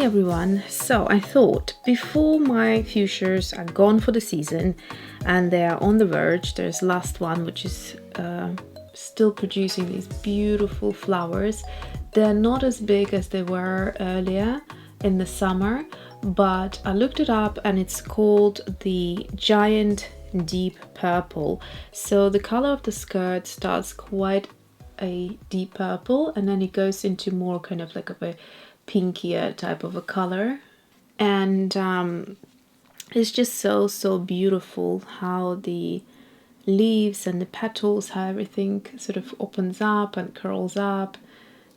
everyone. So I thought before my fuchsias are gone for the season and they are on the verge, there's last one which is still producing these beautiful flowers. They're not as big as they were earlier in the summer, but I looked it up and it's called the Giant Deep Purple. So the color of the skirt starts quite a deep purple and then it goes into more kind of like a pinkier type of a color, and it's just so beautiful how the leaves and the petals, how everything sort of opens up and curls up.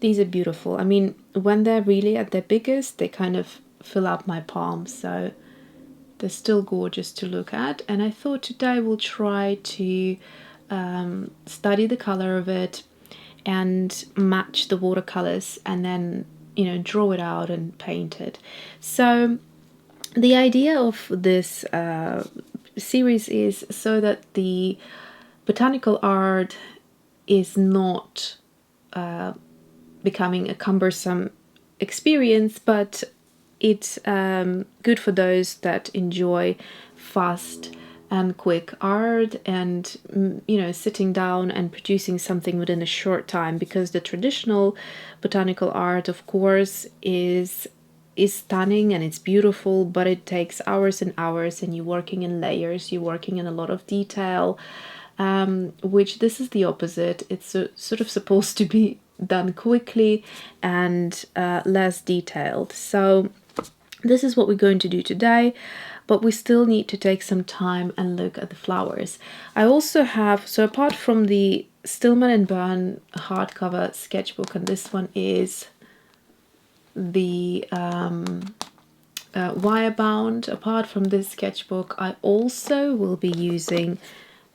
These are beautiful. I mean, when they're really at their biggest, they kind of fill up my palm, so they're still gorgeous to look at. And I thought today we'll try to study the color of it and match the watercolors and then, you know, draw it out and paint it. So the idea of this series is so that the botanical art is not becoming a cumbersome experience, but it's good for those that enjoy fast and quick art and, you know, sitting down and producing something within a short time, because the traditional botanical art, of course, is stunning and it's beautiful, but it takes hours and hours, and you're working in layers, you're working in a lot of detail, which this is the opposite. It's sort of supposed to be done quickly and less detailed. So this is what we're going to do today, but we still need to take some time and look at the flowers. I also have, so apart from the Stillman and Birn hardcover sketchbook, and this one is the Wirebound, apart from this sketchbook, I also will be using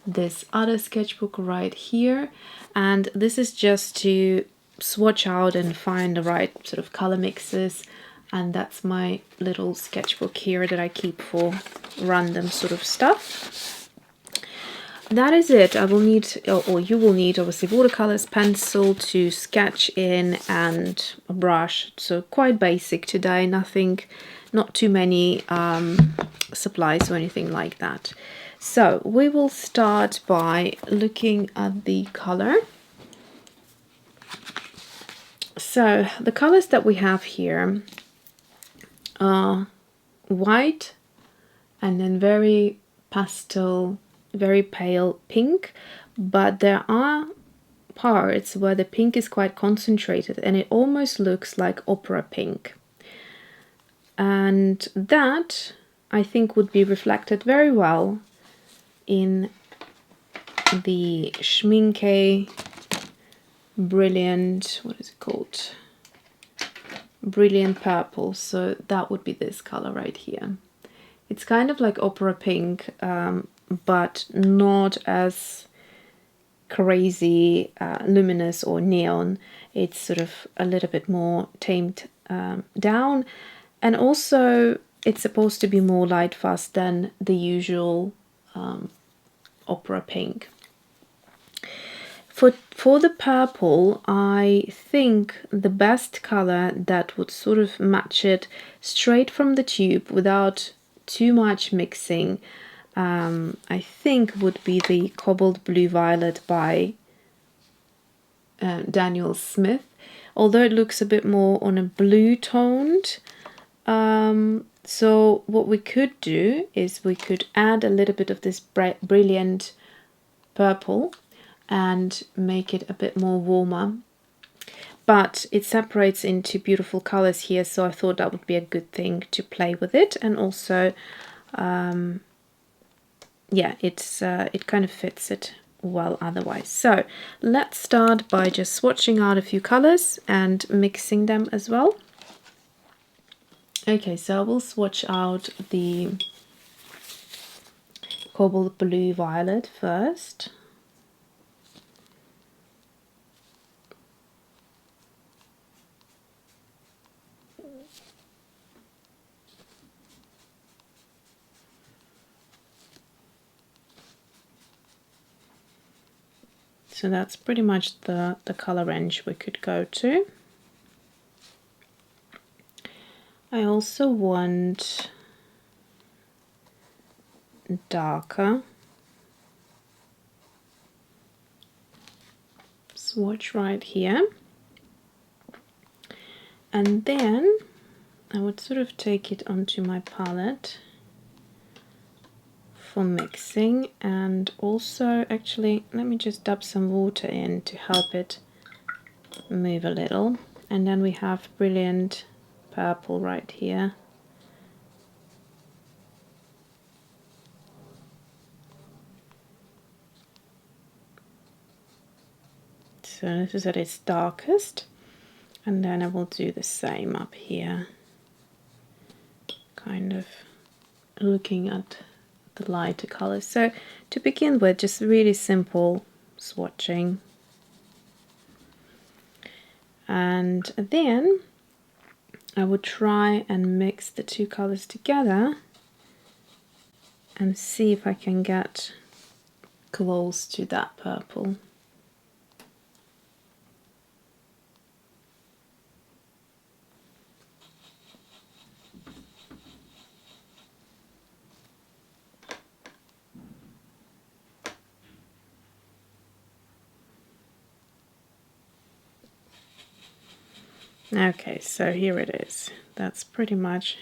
this other sketchbook right here, and this is just to swatch out and find the right sort of color mixes. And that's my little sketchbook here that I keep for random sort of stuff. That is it. I will need, or you will need, obviously, watercolors, pencil to sketch in, and a brush. So quite basic today, nothing, not too many supplies or anything like that. So we will start by looking at the color. So the colors that we have here are white and then very pastel, very pale pink, but there are parts where the pink is quite concentrated and it almost looks like opera pink, and that I think would be reflected very well in the Schmincke Brilliant, what is it called? Brilliant Purple. So that would be this color right here. It's kind of like opera pink, but not as crazy luminous or neon. It's sort of a little bit more tamed down, and also it's supposed to be more light fast than the usual opera pink. For the purple, I think the best color that would sort of match it straight from the tube without too much mixing, I think would be the Cobalt Blue Violet by Daniel Smith, although it looks a bit more on a blue toned. So what we could do is we could add a little bit of this brilliant purple and make it a bit more warmer, but it separates into beautiful colors here, so I thought that would be a good thing to play with it. And also yeah, it kind of fits it well otherwise. So let's start by just swatching out a few colors and mixing them as well. Okay, so I will swatch out the Cobalt Blue Violet first. So that's pretty much the color range we could go to. I also want darker swatch right here, and then I would sort of take it onto my palette for mixing, and also actually let me just dab some water in to help it move a little. And then we have brilliant purple right here. So this is at its darkest, and then I will do the same up here, kind of looking at the lighter colors. So to begin with, just really simple swatching, and then I would try and mix the two colors together and see if I can get close to that purple. Okay, so here it is. That's pretty much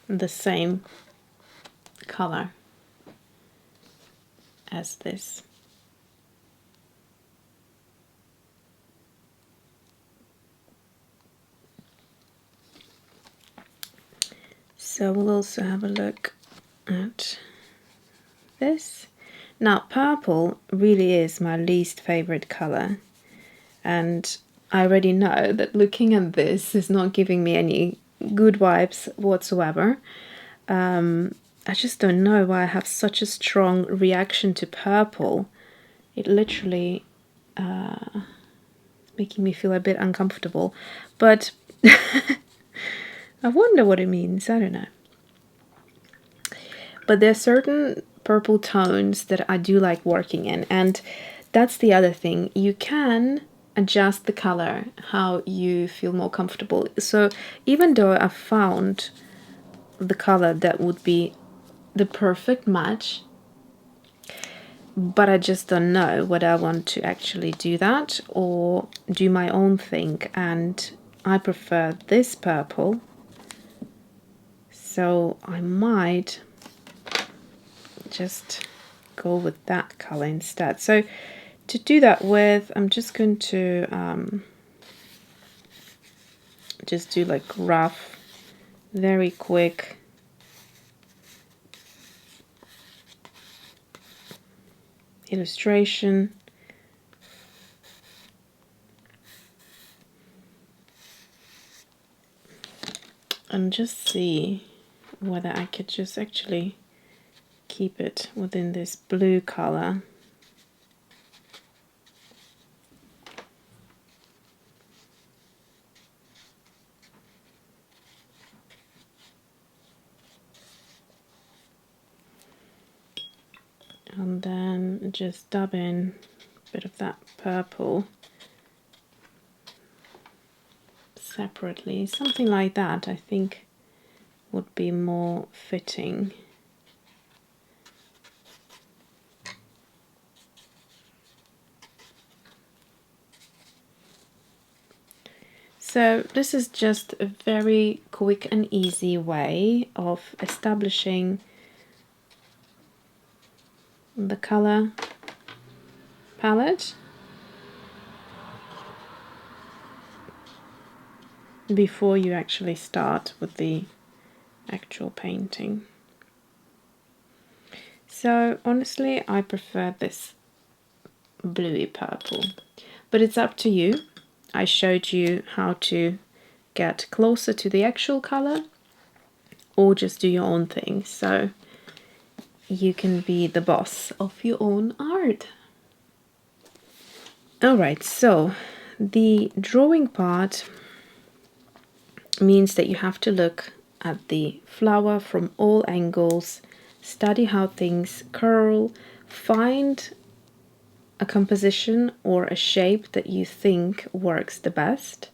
the same color as this. So we'll also have a look at this. Now, purple really is my least favorite color, and I already know that looking at this is not giving me any good vibes whatsoever. I just don't know why I have such a strong reaction to purple. It literally is making me feel a bit uncomfortable, but I wonder what it means. I don't know. But there are certain purple tones that I do like working in, and that's the other thing. You can adjust the color how you feel more comfortable. So even though I found the color that would be the perfect match, but I just don't know whether I want to actually do that or do my own thing, and I prefer this purple, so I might just go with that color instead. So to do that with, I'm just going to just do like rough, very quick illustration. And just see whether I could just actually keep it within this blue color. And then just dab in a bit of that purple separately. Something like that I think would be more fitting. So this is just a very quick and easy way of establishing the color palette before you actually start with the actual painting. So honestly, I prefer this bluey purple, but it's up to you. I showed you how to get closer to the actual color or just do your own thing, so you can be the boss of your own art. Alright, so the drawing part means that you have to look at the flower from all angles, study how things curl, find a composition or a shape that you think works the best.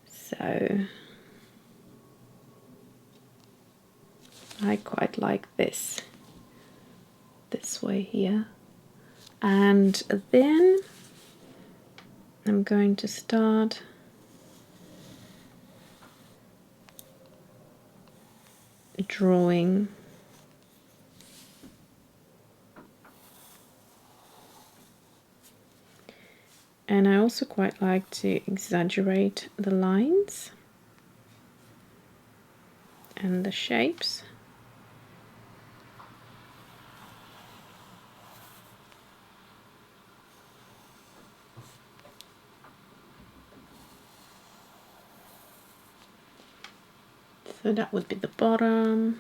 So I quite like this way here. And then I'm going to start drawing and I also quite like to exaggerate the lines and the shapes. So that would be the bottom.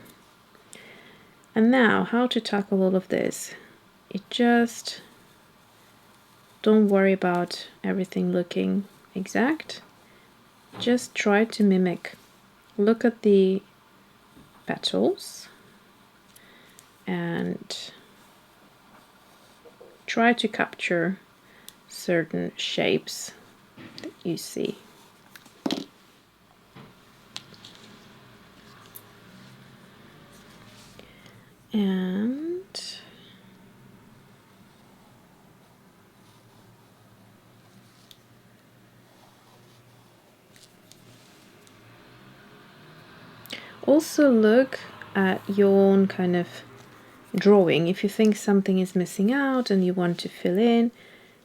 And now how to tackle all of this. You just don't worry about everything looking exact. Just try to mimic. Look at the petals and try to capture certain shapes that you see. And also look at your own kind of drawing. If you think something is missing out and you want to fill in,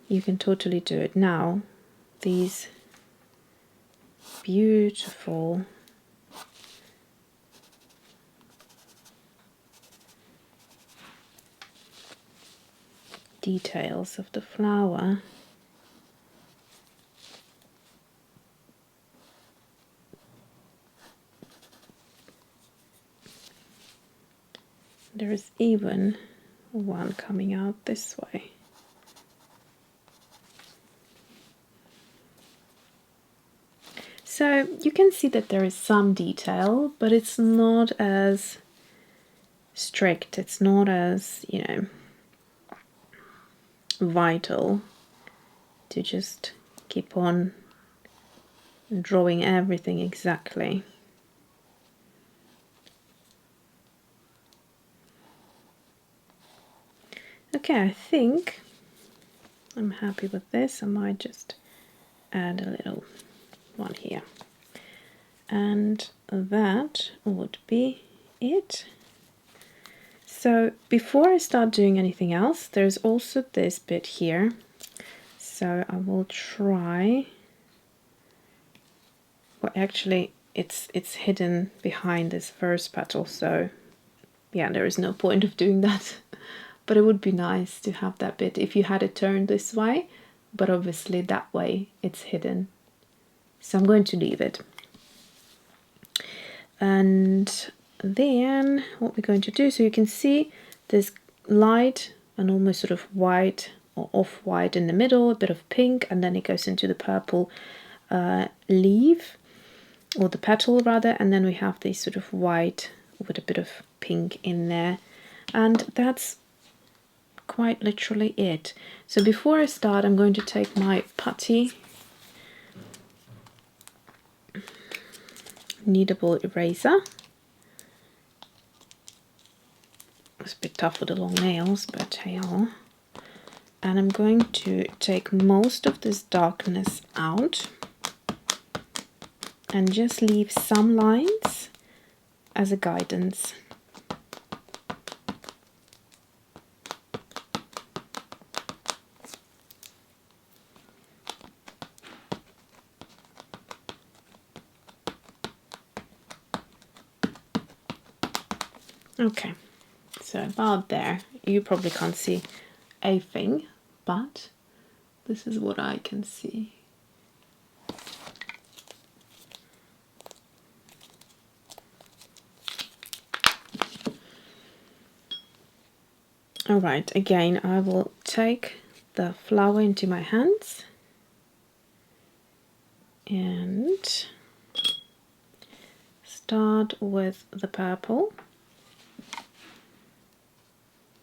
you can totally do it. Now, these beautiful details of the flower. There is even one coming out this way. So you can see that there is some detail, but it's not as strict. It's not as, you know, vital to just keep on drawing everything exactly. Okay, I think I'm happy with this. I might just add a little one here. And that would be it. So before I start doing anything else, there's also this bit here. So I will try, well actually it's hidden behind this first petal, so yeah, there is no point of doing that. But it would be nice to have that bit if you had it turned this way, but obviously that way it's hidden. So I'm going to leave it. And then what we're going to do, so you can see this light and almost sort of white or off-white in the middle, a bit of pink, and then it goes into the purple leaf, or the petal rather, and then we have this sort of white with a bit of pink in there. And that's quite literally it. So before I start, I'm going to take my putty kneadable eraser. It's a bit tough with the long nails, but hey ho. And I'm going to take most of this darkness out and just leave some lines as a guidance. Okay, so about there. You probably can't see a thing, but this is what I can see. All right, again, I will take the flower into my hands and start with the purple.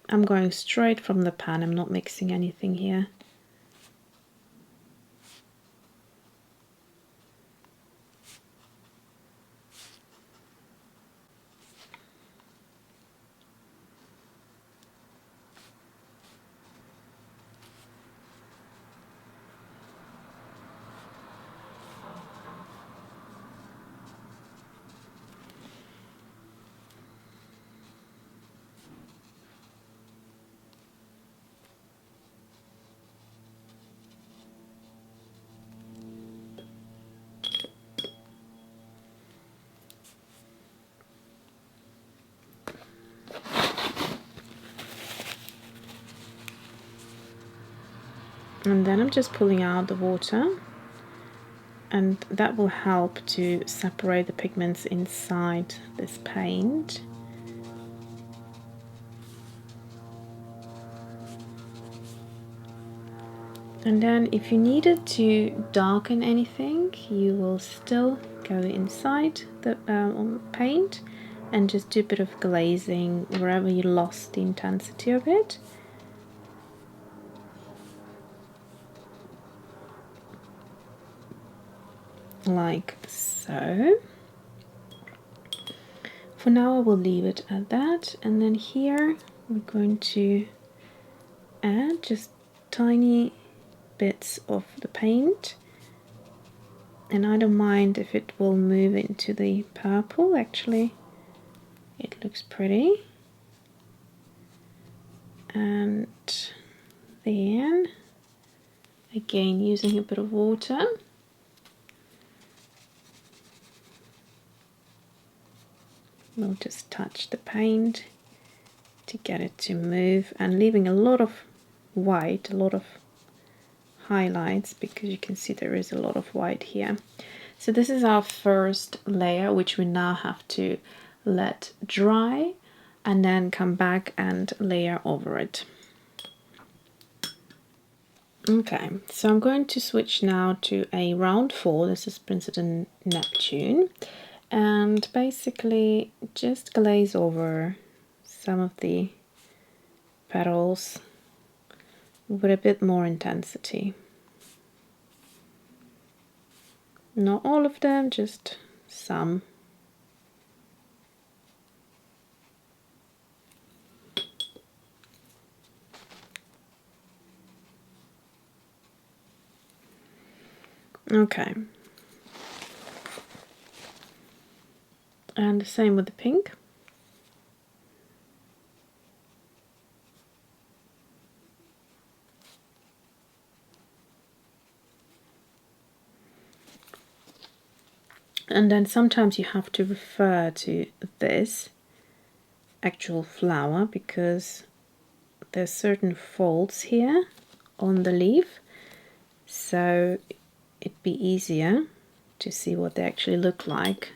I'm going straight from the pan, I'm not mixing anything here. And then I'm just pulling out the water, and that will help to separate the pigments inside this paint. And then if you needed to darken anything, you will still go inside the paint and just do a bit of glazing wherever you lost the intensity of it. Like so. For now I will leave it at that, and then here we're going to add just tiny bits of the paint, and I don't mind if it will move into the purple. Actually it looks pretty. And then again using a bit of water, we'll just touch the paint to get it to move, and leaving a lot of white, a lot of highlights, because you can see there is a lot of white here. So this is our first layer, which we now have to let dry and then come back and layer over it. Okay, so I'm going to switch now to a round 4. This is Princeton Neptune, and basically just glaze over some of the petals with a bit more intensity. Not all of them, just some. Okay. And the same with the pink. And then sometimes you have to refer to this actual flower, because there's certain folds here on the leaf, so it'd be easier to see what they actually look like,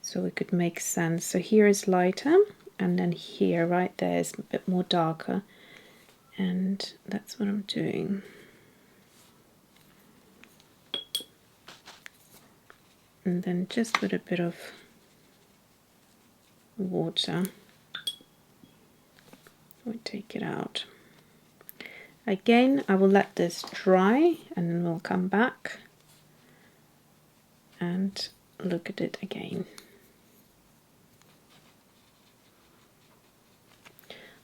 so we could make sense. So here is lighter, and then here right there is a bit more darker, and that's what I'm doing. And then just with a bit of water, we'll take it out. Again, I will let this dry and then we'll come back and look at it again.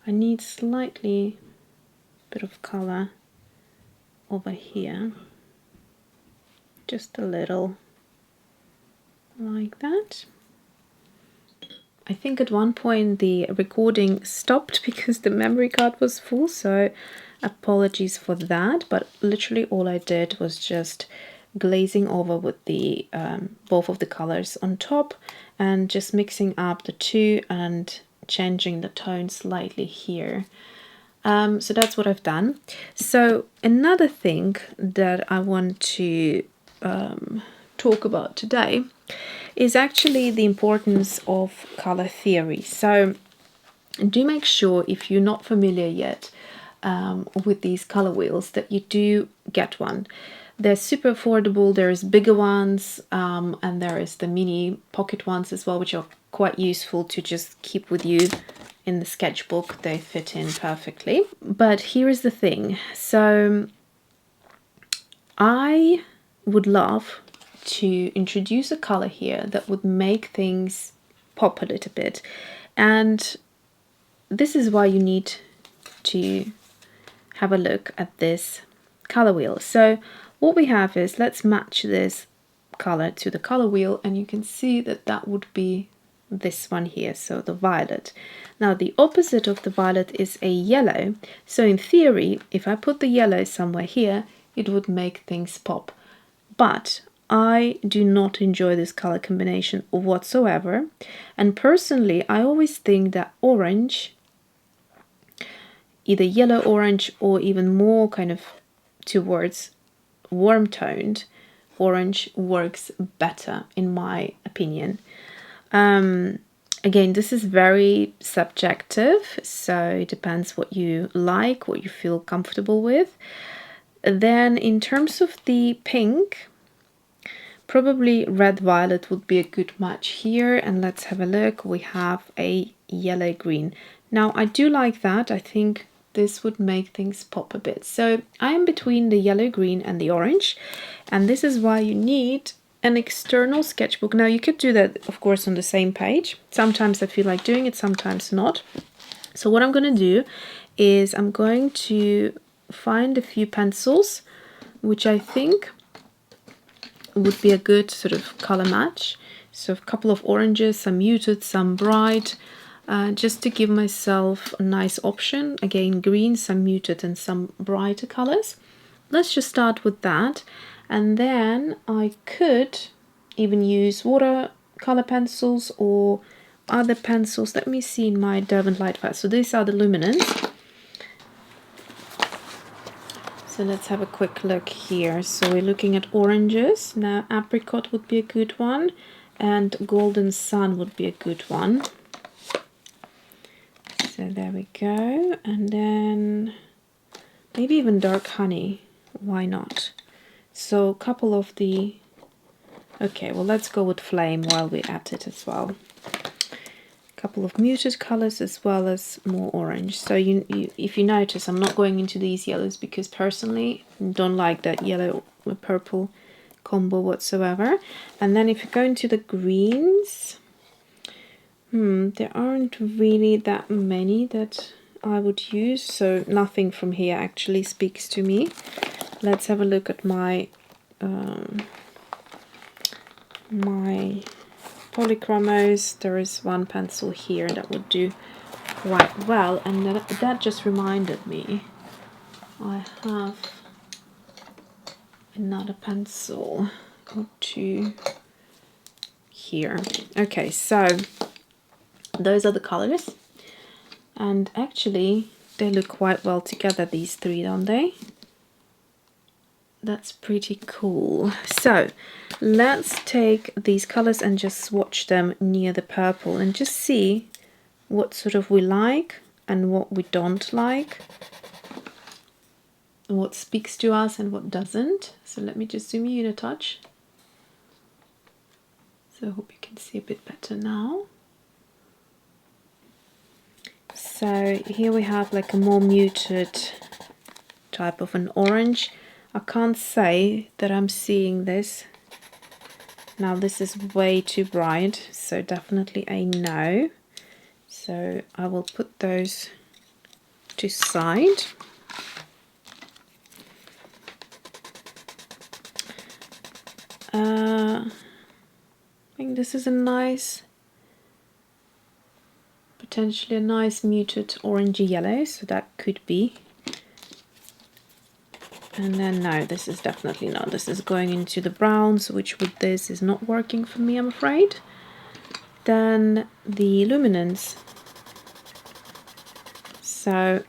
I need slightly bit of color over here, just a little, like that. I think at one point the recording stopped because the memory card was full, so apologies for that, but literally all I did was just glazing over with the both of the colors on top and just mixing up the two and changing the tone slightly here. So that's what I've done. So another thing that I want to talk about today is actually the importance of color theory. So do make sure, if you're not familiar yet with these color wheels, that you do get one. They're super affordable. There's bigger ones and there is the mini pocket ones as well, which are quite useful to just keep with you in the sketchbook. They fit in perfectly. But here is the thing. So I would love to introduce a color here that would make things pop a little bit, and this is why you need to have a look at this color wheel. So what we have is, let's match this color to the color wheel, and you can see that that would be this one here, so the violet. Now the opposite of the violet is a yellow, so in theory if I put the yellow somewhere here it would make things pop, but I do not enjoy this color combination whatsoever, and personally I always think that orange either yellow orange or even more kind of towards warm toned orange works better in my opinion. Again, this is very subjective, so it depends what you like, what you feel comfortable with. Then in terms of the pink, probably red violet would be a good match here. And let's have a look. We have a yellow green. Now I do like that. I think this would make things pop a bit. So I am between the yellow green and the orange, and this is why you need an external sketchbook. Now you could do that of course on the same page. Sometimes I feel like doing it, sometimes not. So what I'm going to do is I'm going to find a few pencils which I think would be a good sort of color match. So a couple of oranges, some muted, some bright, just to give myself a nice option. Again, green, some muted and some brighter colors. Let's just start with that, and then I could even use watercolor pencils or other pencils. Let me see in my Derwent Lightfast. So these are the Luminance. So let's have a quick look here. So we're looking at oranges. Now apricot would be a good one, and golden sun would be a good one. So there we go. And then maybe even dark honey. Why not? So a couple of the... Okay, well let's go with flame while we're at it as well. Couple of muted colors as well as more orange. So if you notice, I'm not going into these yellows because personally I don't like that yellow with purple combo whatsoever. And then if you go into the greens, there aren't really that many that I would use, so nothing from here actually speaks to me. Let's have a look at my my Polychromos. There is one pencil here that would do quite well, and that just reminded me I have another pencil or two here. Okay, so those are the colors, and actually they look quite well together, these three, don't they? That's pretty cool. So let's take these colors and just swatch them near the purple and just see what sort of we like and what we don't like, what speaks to us and what doesn't. So let me just zoom you in a touch. So I hope you can see a bit better now. So here we have like a more muted type of an orange. I can't say that I'm seeing this. Now this is way too bright, so definitely a no. So I will put those to side. I think this is a nice, potentially a nice muted orangey yellow, so that could be. And then no, this is definitely not. This is going into the browns, which with this is not working for me, I'm afraid. Then the Luminance. So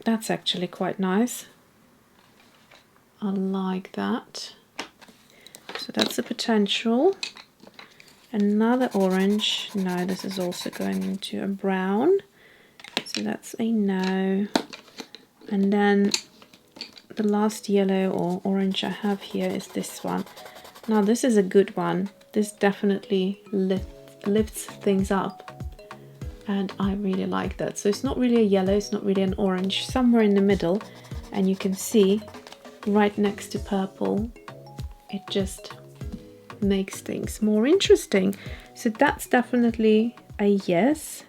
that's actually quite nice. I like that. So that's a potential. Another orange. No, this is also going into a brown. So that's a no. And then the last yellow or orange I have here is this one. Now this is a good one. This definitely lifts things up, and I really like that. So it's not really a yellow, it's not really an orange, somewhere in the middle, and you can see right next to purple it just makes things more interesting. So that's definitely a yes.